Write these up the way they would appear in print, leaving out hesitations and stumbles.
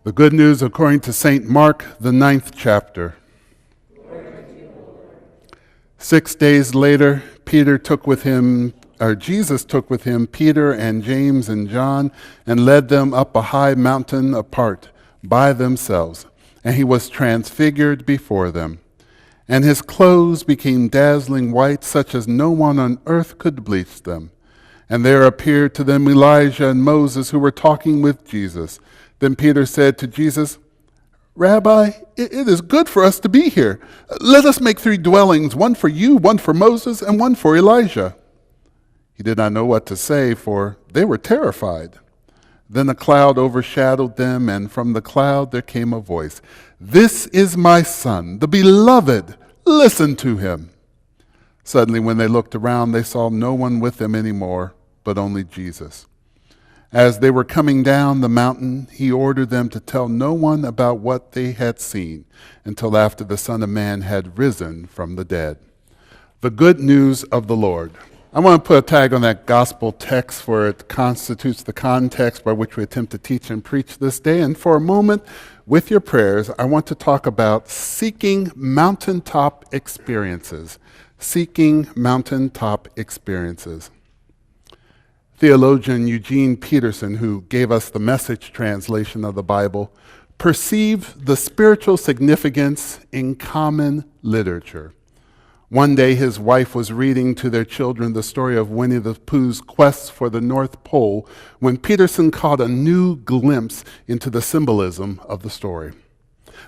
The good news according to St. Mark, the 9th chapter. 6 days later, Jesus took with him Peter and James and John and led them up a high mountain apart by themselves. And he was transfigured before them. And his clothes became dazzling white, such as no one on earth could bleach them. And there appeared to them Elijah and Moses, who were talking with Jesus. Then Peter said to Jesus, "Rabbi, it is good for us to be here. Let us make 3 dwellings, one for you, one for Moses, and one for Elijah." He did not know what to say, for they were terrified. Then a cloud overshadowed them, and from the cloud there came a voice, "This is my son, the beloved. Listen to him." Suddenly, when they looked around, they saw no one with them anymore, but only Jesus. As they were coming down the mountain, he ordered them to tell no one about what they had seen until after the Son of Man had risen from the dead. The good news of the Lord. I want to put a tag on that gospel text, for it constitutes the context by which we attempt to teach and preach this day. And for a moment, with your prayers, I want to talk about seeking mountaintop experiences. Seeking mountaintop experiences. Theologian Eugene Peterson, who gave us the Message translation of the Bible, perceived the spiritual significance in common literature. One day his wife was reading to their children the story of Winnie the Pooh's quest for the North Pole when Peterson caught a new glimpse into the symbolism of the story.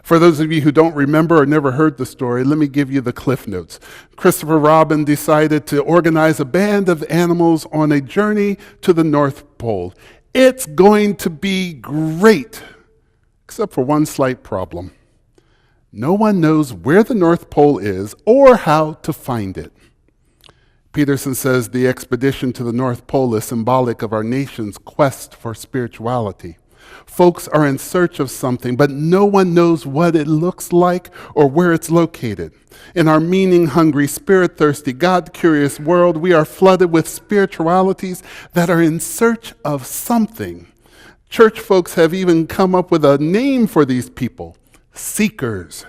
For those of you who don't remember or never heard the story, let me give you the Cliff Notes. Christopher Robin decided to organize a band of animals on a journey to the North Pole. It's going to be great, except for one slight problem. No one knows where the North Pole is or how to find it. Peterson says the expedition to the North Pole is symbolic of our nation's quest for spirituality. Folks are in search of something, but no one knows what it looks like or where it's located. In our meaning-hungry, spirit-thirsty, God-curious world, we are flooded with spiritualities that are in search of something. Church folks have even come up with a name for these people, seekers.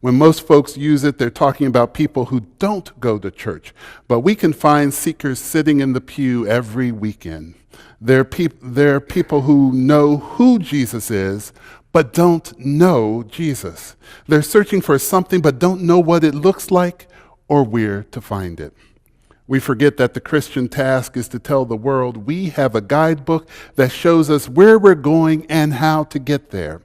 When most folks use it, they're talking about people who don't go to church. But we can find seekers sitting in the pew every weekend. They're people who know who Jesus is, but don't know Jesus. They're searching for something, but don't know what it looks like or where to find it. We forget that the Christian task is to tell the world we have a guidebook that shows us where we're going and how to get there.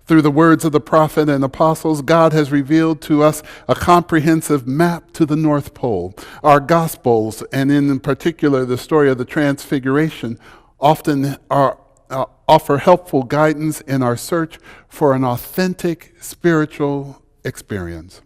Through the words of the prophet and apostles, God has revealed to us a comprehensive map to the North Pole. Our Gospels, and in particular the story of the Transfiguration, often offer helpful guidance in our search for an authentic spiritual experience.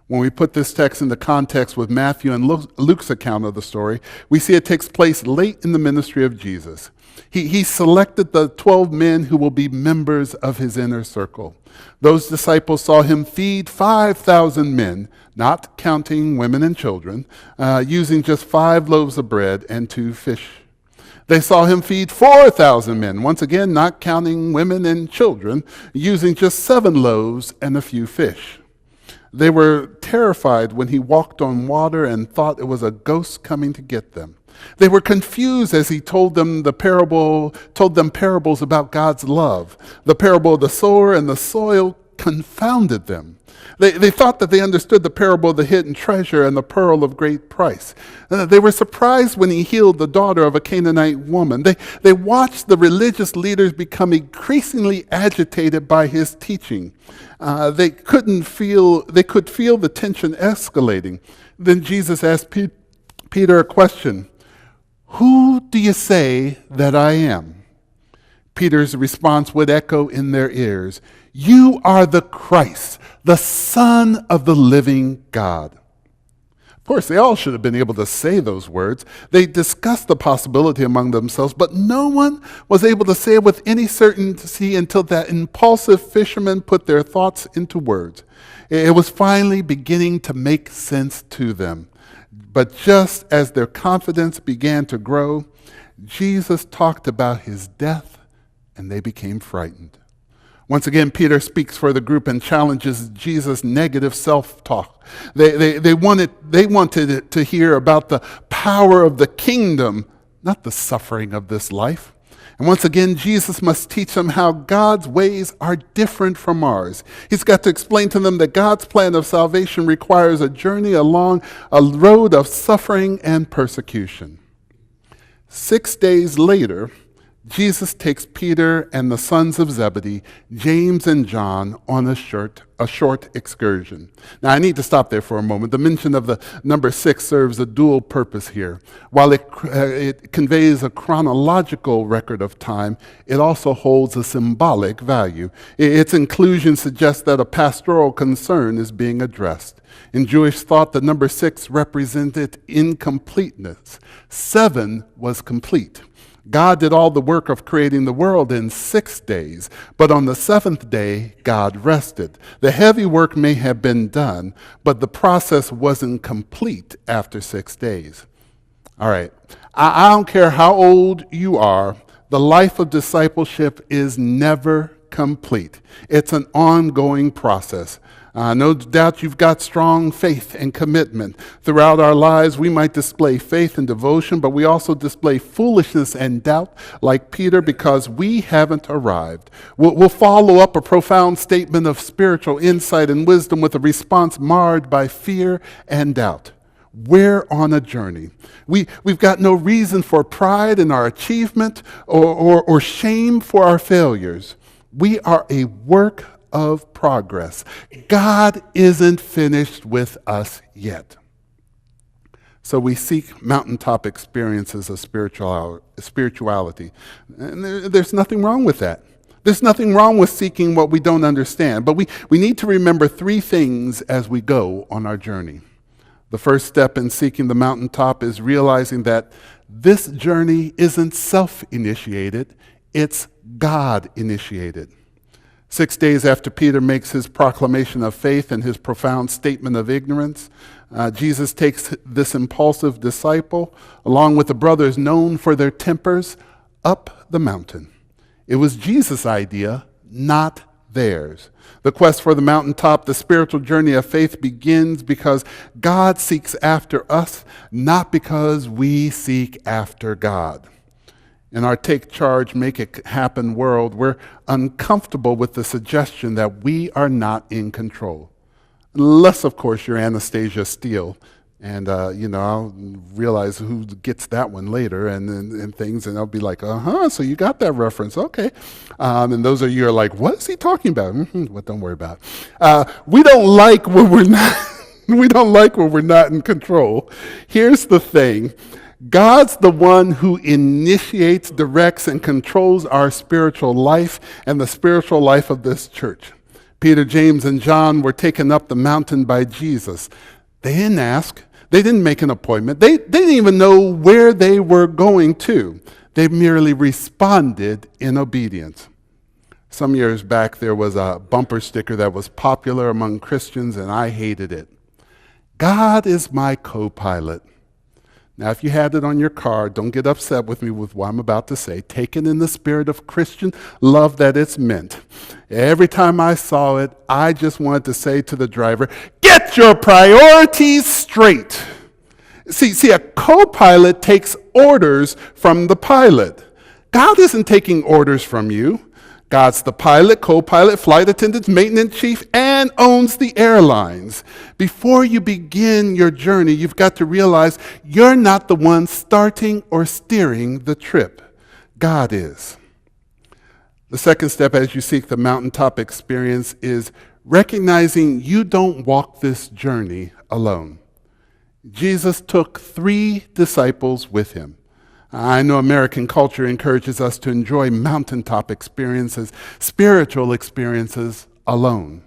When we put this text into context with Matthew and Luke's account of the story, we see it takes place late in the ministry of Jesus. He selected the 12 men who will be members of his inner circle. Those disciples saw him feed 5,000 men, not counting women and children, using just 5 loaves of bread and 2 fish. They saw him feed 4,000 men, once again not counting women and children, using just 7 loaves and a few fish. They were terrified when he walked on water and thought it was a ghost coming to get them. They were confused as he told them parables about God's love. The parable of the sower and the soil confounded them. They thought that they understood the parable of the hidden treasure and the pearl of great price. They were surprised when he healed the daughter of a Canaanite woman. They watched the religious leaders become increasingly agitated by his teaching. They could feel the tension escalating. Then Jesus asked Peter a question. "Who do you say that I am?" Peter's response would echo in their ears. "You are the Christ, the Son of the living God." Of course, they all should have been able to say those words. They discussed the possibility among themselves, but no one was able to say it with any certainty until that impulsive fishermen put their thoughts into words. It was finally beginning to make sense to them. But just as their confidence began to grow, Jesus talked about his death, and they became frightened. Once again, Peter speaks for the group and challenges Jesus' negative self-talk. They wanted it to hear about the power of the kingdom, not the suffering of this life. And once again, Jesus must teach them how God's ways are different from ours. He's got to explain to them that God's plan of salvation requires a journey along a road of suffering and persecution. 6 days later, Jesus takes Peter and the sons of Zebedee, James and John, on a short excursion. Now, I need to stop there for a moment. The mention of the number 6 serves a dual purpose here. While it conveys a chronological record of time, it also holds a symbolic value. Its inclusion suggests that a pastoral concern is being addressed. In Jewish thought, the number 6 represented incompleteness. 7 was complete. God did all the work of creating the world in 6 days, but on the 7th day, God rested. The heavy work may have been done, but the process wasn't complete after 6 days. All right, I don't care how old you are, the life of discipleship is never complete. It's an ongoing process. No doubt you've got strong faith and commitment. Throughout our lives, we might display faith and devotion, but we also display foolishness and doubt like Peter because we haven't arrived. We'll follow up a profound statement of spiritual insight and wisdom with a response marred by fear and doubt. We're on a journey. We've got no reason for pride in our achievement or shame for our failures. We are a work of progress. God isn't finished with us yet. So we seek mountaintop experiences of spirituality. And there's nothing wrong with that. There's nothing wrong with seeking what we don't understand. But we need to remember 3 things as we go on our journey. The first step in seeking the mountaintop is realizing that this journey isn't self-initiated, it's God-initiated. 6 days after Peter makes his proclamation of faith and his profound statement of ignorance, Jesus takes this impulsive disciple, along with the brothers known for their tempers, up the mountain. It was Jesus' idea, not theirs. The quest for the mountaintop, the spiritual journey of faith, begins because God seeks after us, not because we seek after God. In our take charge, make it happen world, we're uncomfortable with the suggestion that we are not in control. Unless, of course, you're Anastasia Steele. And, I'll realize who gets that one later and things, and I'll be like, so you got that reference, okay. And those of you are like, what is he talking about? Well, don't worry about it. We don't like when we're not, we don't like when we're not in control. Here's the thing. God's the one who initiates, directs, and controls our spiritual life and the spiritual life of this church. Peter, James, and John were taken up the mountain by Jesus. They didn't ask. They didn't make an appointment. They didn't even know where they were going to. They merely responded in obedience. Some years back, there was a bumper sticker that was popular among Christians, and I hated it. God is my co-pilot. Now, if you had it on your car, don't get upset with me with what I'm about to say. Take it in the spirit of Christian love that it's meant. Every time I saw it, I just wanted to say to the driver, get your priorities straight. See, a co-pilot takes orders from the pilot. God isn't taking orders from you. God's the pilot, co-pilot, flight attendant, maintenance chief, and owns the airlines. Before you begin your journey, you've got to realize you're not the one starting or steering the trip. God is. The second step as you seek the mountaintop experience is recognizing you don't walk this journey alone. Jesus took 3 disciples with him. I know American culture encourages us to enjoy mountaintop experiences, spiritual experiences alone.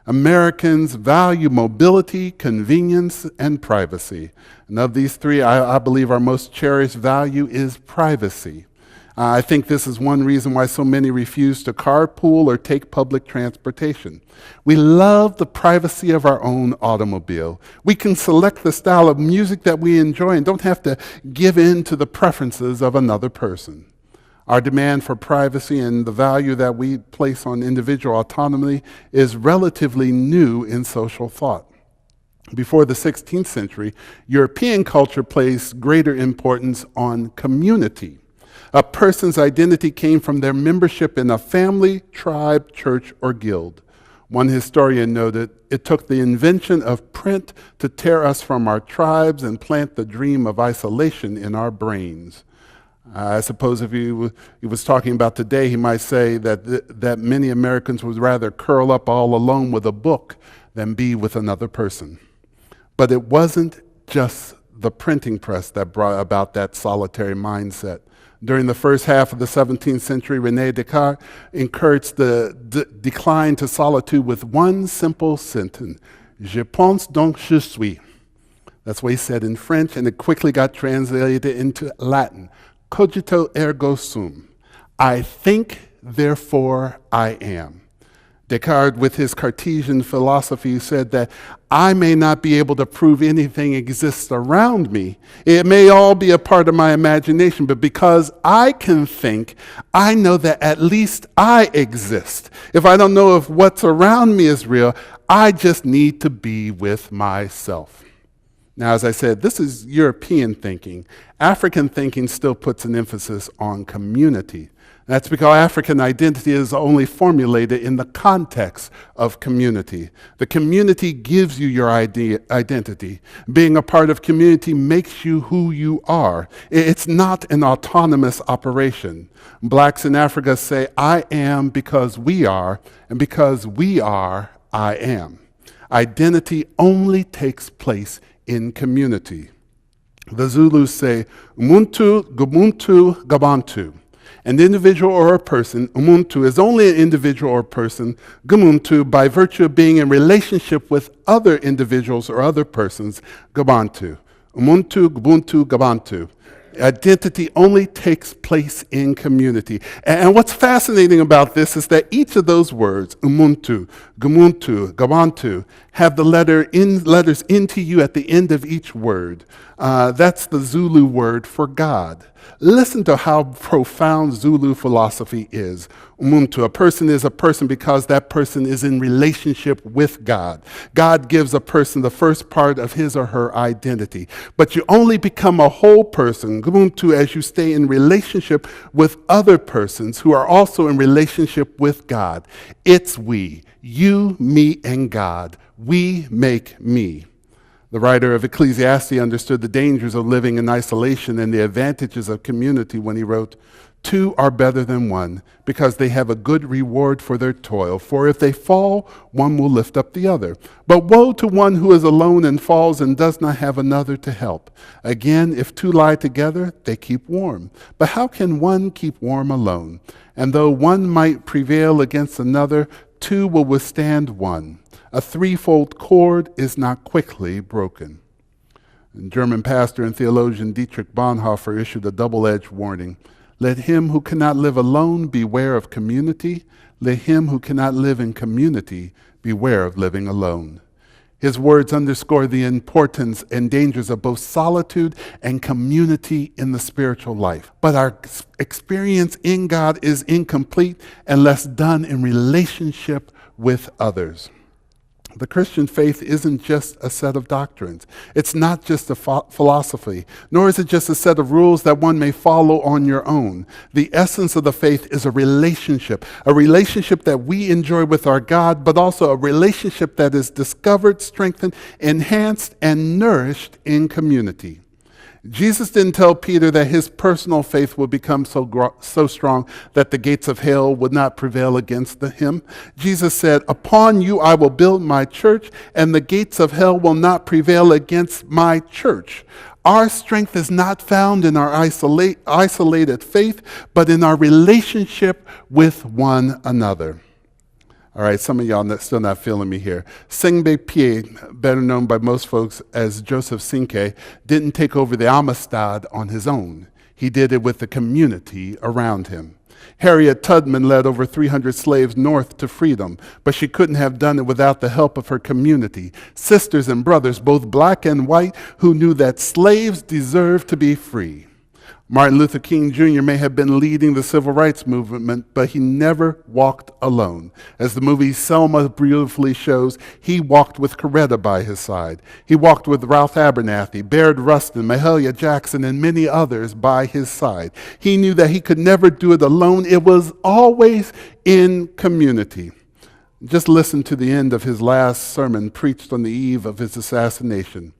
Americans value mobility, convenience, and privacy. And of these 3, I believe our most cherished value is privacy. I think this is one reason why so many refuse to carpool or take public transportation. We love the privacy of our own automobile. We can select the style of music that we enjoy and don't have to give in to the preferences of another person. Our demand for privacy and the value that we place on individual autonomy is relatively new in social thought. Before the 16th century, European culture placed greater importance on community. A person's identity came from their membership in a family, tribe, church, or guild. One historian noted, it took the invention of print to tear us from our tribes and plant the dream of isolation in our brains. I suppose if he was talking about today, he might say that many Americans would rather curl up all alone with a book than be with another person. But it wasn't just the printing press that brought about that solitary mindset. During the first half of the 17th century, René Descartes encouraged the decline to solitude with one simple sentence, Je pense donc je suis. That's what he said in French, and it quickly got translated into Latin. Cogito ergo sum. I think, therefore I am. Descartes, with his Cartesian philosophy, said that I may not be able to prove anything exists around me. It may all be a part of my imagination, but because I can think, I know that at least I exist. If I don't know if what's around me is real, I just need to be with myself. Now, as I said, this is European thinking. African thinking still puts an emphasis on community. That's because African identity is only formulated in the context of community. The community gives you your identity. Being a part of community makes you who you are. It's not an autonomous operation. Blacks in Africa say, I am because we are, and because we are, I am. Identity only takes place in community. The Zulus say, Umuntu, Gumuntu, Gabantu. An individual or a person, Umuntu, is only an individual or person, Gumuntu, by virtue of being in relationship with other individuals or other persons, Gabantu. Umuntu, Gubuntu, Gabantu. Identity only takes place in community. And what's fascinating about this is that each of those words, Umuntu, Gumuntu, Gabantu, have the letters NTU at the end of each word. That's the Zulu word for God. Listen to how profound Zulu philosophy is. Umuntu, a person is a person because that person is in relationship with God. God gives a person the first part of his or her identity. But you only become a whole person, Ubuntu, as you stay in relationship with other persons who are also in relationship with God. It's we, you, me, and God. We make me. The writer of Ecclesiastes understood the dangers of living in isolation and the advantages of community when he wrote, "Two are better than one, because they have a good reward for their toil. For if they fall, one will lift up the other. But woe to one who is alone and falls and does not have another to help. Again, if two lie together, they keep warm. But how can one keep warm alone? And though one might prevail against another, two will withstand one. A threefold cord is not quickly broken." And German pastor and theologian Dietrich Bonhoeffer issued a double-edged warning. Let him who cannot live alone beware of community. Let him who cannot live in community beware of living alone. His words underscore the importance and dangers of both solitude and community in the spiritual life. But our experience in God is incomplete unless done in relationship with others. The Christian faith isn't just a set of doctrines. It's not just a philosophy, nor is it just a set of rules that one may follow on your own. The essence of the faith is a relationship that we enjoy with our God, but also a relationship that is discovered, strengthened, enhanced, and nourished in community. Jesus didn't tell Peter that his personal faith would become so strong that the gates of hell would not prevail against him. Jesus said, "Upon you I will build my church, and the gates of hell will not prevail against my church." Our strength is not found in our isolated faith, but in our relationship with one another. All right, some of y'all still not feeling me here. Sengbe Pie, better known by most folks as Joseph Cinque, didn't take over the Amistad on his own. He did it with the community around him. Harriet Tubman led over 300 slaves north to freedom, but she couldn't have done it without the help of her community, sisters and brothers, both black and white, who knew that slaves deserved to be free. Martin Luther King Jr. may have been leading the civil rights movement, but he never walked alone. As the movie Selma beautifully shows, he walked with Coretta by his side. He walked with Ralph Abernathy, Baird Rustin, Mahalia Jackson, and many others by his side. He knew that he could never do it alone. It was always in community. Just listen to the end of his last sermon preached on the eve of his assassination.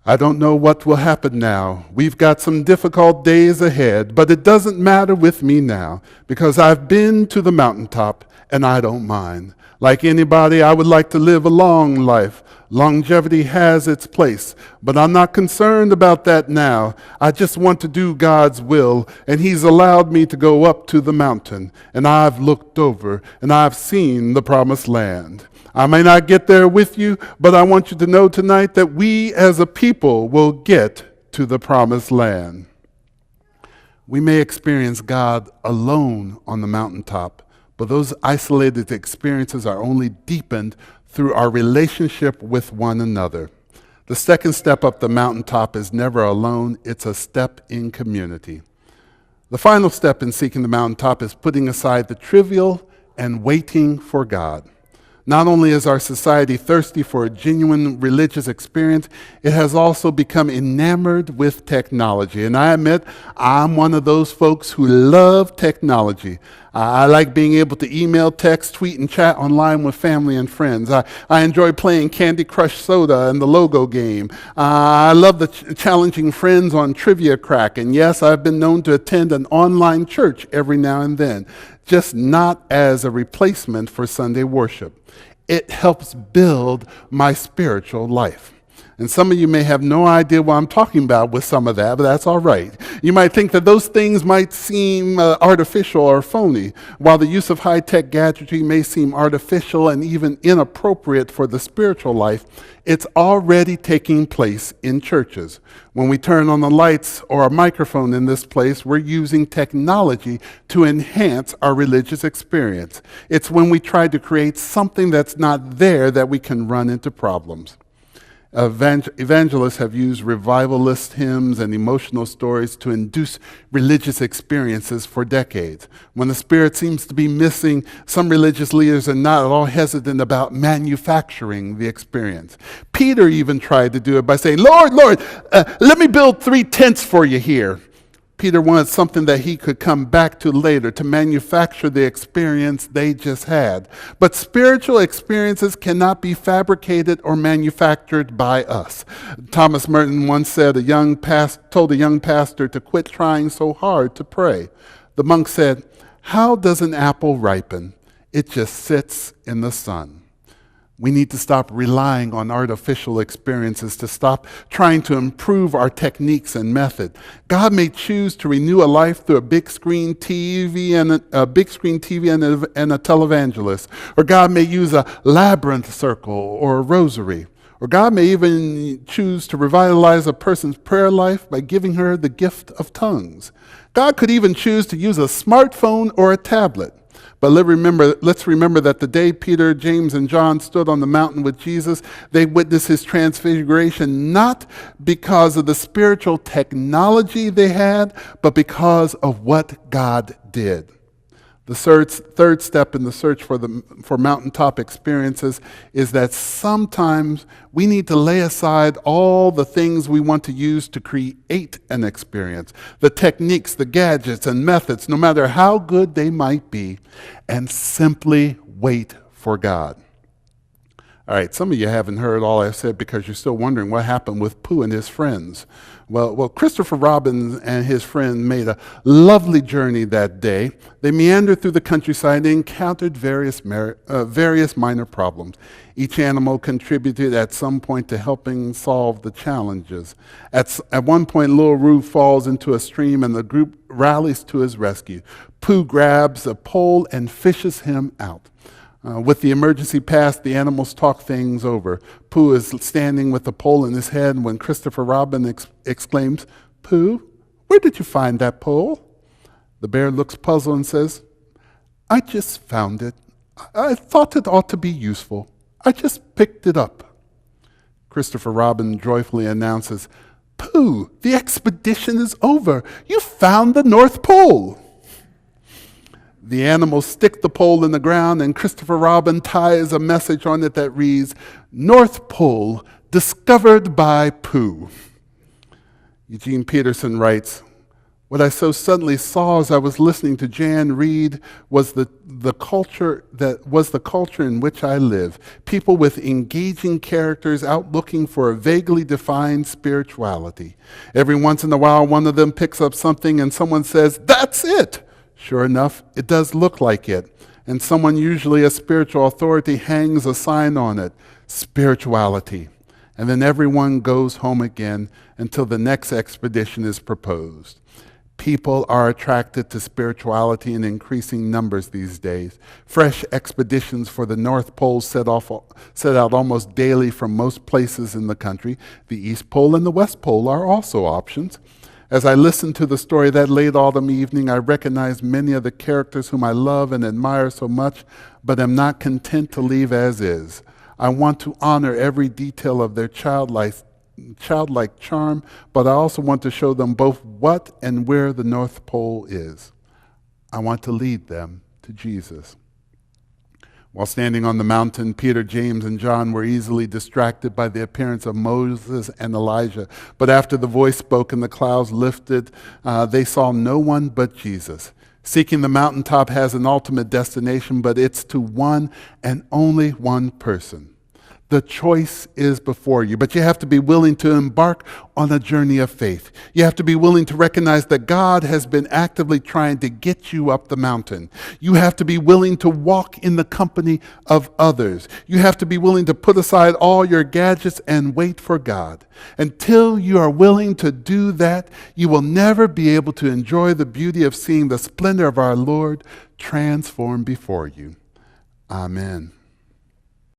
I don't know what will happen now. We've got some difficult days ahead, but it doesn't matter with me now because I've been to the mountaintop and I don't mind. Like anybody, I would like to live a long life. Longevity has its place, but I'm not concerned about that now. I just want to do God's will, and He's allowed me to go up to the mountain, and I've looked over, and I've seen the promised land. I may not get there with you, but I want you to know tonight that we as a people will get to the promised land. We may experience God alone on the mountaintop, but those isolated experiences are only deepened through our relationship with one another. The second step up the mountaintop is never alone. It's a step in community. The final step in seeking the mountaintop is putting aside the trivial and waiting for God. Not only is our society thirsty for a genuine religious experience, it has also become enamored with technology. And I admit, I'm one of those folks who love technology. I like being able to email, text, tweet, and chat online with family and friends. I enjoy playing Candy Crush Soda and the Logo game. I love the challenging friends on Trivia Crack. And yes, I've been known to attend an online church every now and then, just not as a replacement for Sunday worship. It helps build my spiritual life. And some of you may have no idea what I'm talking about with some of that, but that's all right. You might think that those things might seem artificial or phony, while the use of high-tech gadgetry may seem artificial and even inappropriate for the spiritual life. It's already taking place in churches. When we turn on the lights or a microphone in this place, we're using technology to enhance our religious experience. It's when we try to create something that's not there that we can run into problems. Evangelists have used revivalist hymns and emotional stories to induce religious experiences for decades. When the Spirit seems to be missing, some religious leaders are not at all hesitant about manufacturing the experience. Peter even tried to do it by saying, Lord, let me build 3 tents for you here. Peter wanted something that he could come back to later to manufacture the experience they just had. But spiritual experiences cannot be fabricated or manufactured by us. Thomas Merton once said told a young pastor to quit trying so hard to pray. The monk said, "How does an apple ripen? It just sits in the sun." We need to stop relying on artificial experiences, to stop trying to improve our techniques and method. God may choose to renew a life through a big screen TV and a televangelist, or God may use a labyrinth circle or a rosary, or God may even choose to revitalize a person's prayer life by giving her the gift of tongues. God could even choose to use a smartphone or a tablet. But let's remember that the day Peter, James, and John stood on the mountain with Jesus, they witnessed his transfiguration not because of the spiritual technology they had, but because of what God did. The third step in the search for mountaintop experiences is that sometimes we need to lay aside all the things we want to use to create an experience, the techniques, the gadgets, and methods, no matter how good they might be, and simply wait for God. All right, some of you haven't heard all I've said because you're still wondering what happened with Pooh and his friends. Well, Christopher Robin and his friend made a lovely journey that day. They meandered through the countryside and encountered various minor problems. Each animal contributed at some point to helping solve the challenges. At one point, little Roo falls into a stream and the group rallies to his rescue. Pooh grabs a pole and fishes him out. With the emergency passed, the animals talk things over. Pooh is standing with the pole in his hand when Christopher Robin exclaims, "Pooh, where did you find that pole?" The bear looks puzzled and says, "I just found it. I thought it ought to be useful. I just picked it up." Christopher Robin joyfully announces, Pooh, the expedition is over. You found the North Pole. The animals stick the pole in the ground, and Christopher Robin ties a message on it that reads, North Pole, discovered by Pooh. Eugene Peterson writes, what I so suddenly saw as I was listening to Jan read was the culture in which I live. People with engaging characters out looking for a vaguely defined spirituality. Every once in a while, one of them picks up something and someone says, that's it. Sure enough, it does look like it. And someone, usually a spiritual authority, hangs a sign on it, spirituality. And then everyone goes home again until the next expedition is proposed. People are attracted to spirituality in increasing numbers these days. Fresh expeditions for the North Pole set out almost daily from most places in the country. The East Pole and the West Pole are also options. As I listened to the story that late autumn evening, I recognized many of the characters whom I love and admire so much, but am not content to leave as is. I want to honor every detail of their childlike charm, but I also want to show them both what and where the North Pole is. I want to lead them to Jesus. While standing on the mountain, Peter, James, and John were easily distracted by the appearance of Moses and Elijah. But after the voice spoke and the clouds lifted, they saw no one but Jesus. Seeking the mountaintop has an ultimate destination, but it's to one and only one person. The choice is before you, but you have to be willing to embark on a journey of faith. You have to be willing to recognize that God has been actively trying to get you up the mountain. You have to be willing to walk in the company of others. You have to be willing to put aside all your gadgets and wait for God. Until you are willing to do that, you will never be able to enjoy the beauty of seeing the splendor of our Lord transform before you. Amen.